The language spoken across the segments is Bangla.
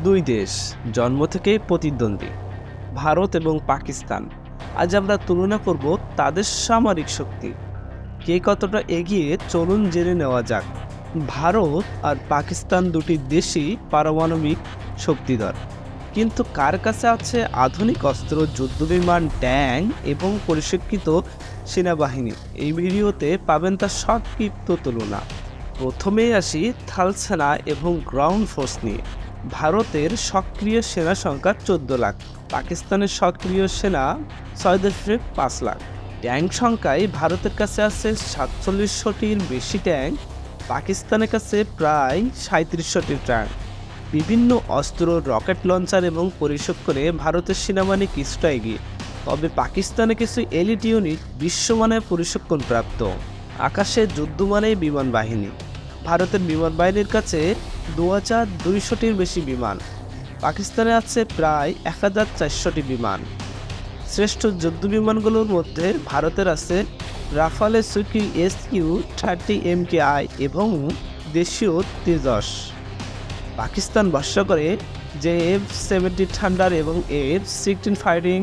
দুই দেশ জন্ম থেকেই প্রতিদ্বন্দ্বী, ভারত এবং পাকিস্তান। আজ আমরা তুলনা করব তাদের সামরিক শক্তি। কে কতটা এগিয়ে চলুন জেনে নেওয়া যাক। ভারত আর পাকিস্তান দুটি দেশই পারমাণবিক শক্তিধর, কিন্তু কার কাছে আছে আধুনিক অস্ত্র, যুদ্ধবিমান, ট্যাঙ্ক এবং পরিশীলিত সেনাবাহিনী? এই ভিডিওতে পাবেন তার সংক্ষিপ্ত তুলনা। প্রথমেই আসি স্থল সেনা এবং গ্রাউন্ড ফোর্স নিয়ে। ভারতের সক্রিয় সেনা সংখ্যা 14 লাখ, পাকিস্তানের সক্রিয় সেনা 6.5 লাখ। ট্যাঙ্ক সংখ্যায় ভারতের কাছে আছে 47শোটির বেশি ট্যাঙ্ক, পাকিস্তানের কাছে প্রায় 37শোটি ট্যাঙ্ক। বিভিন্ন অস্ত্র, রকেট লঞ্চার এবং পরিশোধ ভারতের সেনাবাহিনী কিছুটা এগিয়ে, তবে পাকিস্তানে কিছু এলিট ইউনিট বিশ্বমানের প্রশিক্ষণপ্রাপ্ত। আকাশে যুদ্ধমানেই বিমান বাহিনী। ভারতের বিমান বাহিনীর কাছে 2200টির বেশি বিমান, পাকিস্তানে আছে প্রায় 1400টি বিমান। শ্রেষ্ঠ যুদ্ধ বিমানগুলোর মধ্যে ভারতের আছে রাফালে সুকি SQ-30 MKI এবং দেশীয় তেজস। পাকিস্তান ভরসা করে যে F-70 থান্ডার এবং F-16 ফাইটিং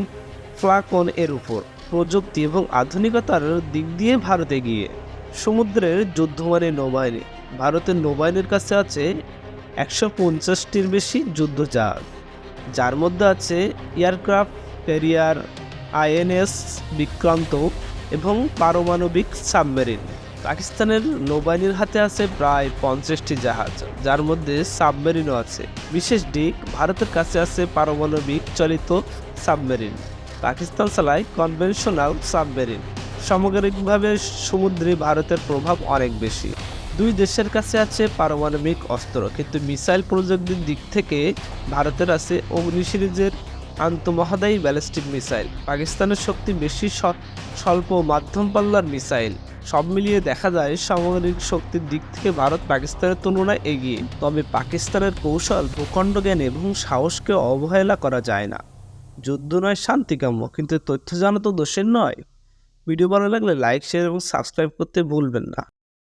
ফ্লাকন এর উপর। প্রযুক্তি এবং আধুনিকতার দিক দিয়ে ভারত এগিয়ে। সমুদ্রের যুদ্ধমানের নৌবাহিনী। ভারতের নৌবাহিনীর কাছে আছে 150টির বেশি যুদ্ধজাহাজ, যার মধ্যে আছে এয়ারক্রাফট ক্যারিয়ার, INS বিক্রান্ত এবং পারমাণবিক সাবমেরিন। পাকিস্তানের নৌবাহিনীর হাতে আছে প্রায় 50টি জাহাজ, যার মধ্যে সাবমেরিনও আছে। বিশেষ দিক, ভারতের কাছে আছে পারমাণবিক চালিত সাবমেরিন। পাকিস্তান চালায় কনভেনশনাল সাবমেরিন। সামগ্রিকভাবে সমুদ্রে ভারতের প্রভাব অনেক বেশি। দুই দেশের কাছে আছে পারমাণবিক অস্ত্র, কিন্তু মিসাইল প্রযুক্তির দিক থেকে ভারতের আছে অগ্নি সিরিজের আন্তঃমহাদেশীয় ব্যালিস্টিক মিসাইল। পাকিস্তানের শক্তি বেশি স্বল্প মাধ্যম পাল্লার মিসাইল। সব মিলিয়ে দেখা যায় সামরিক শক্তির দিক থেকে ভারত পাকিস্তানের তুলনায় এগিয়ে, তবে পাকিস্তানের কৌশল, ভূখণ্ড জ্ঞান এবং সাহসকে অবহেলা করা যায় না। যুদ্ধ নয়, শান্তিকাম্য, কিন্তু তথ্য জানা তো দোষের নয়। ভিডিও ভালো লাগলে লাইক, শেয়ার এবং সাবস্ক্রাইব করতে ভুলবেন না।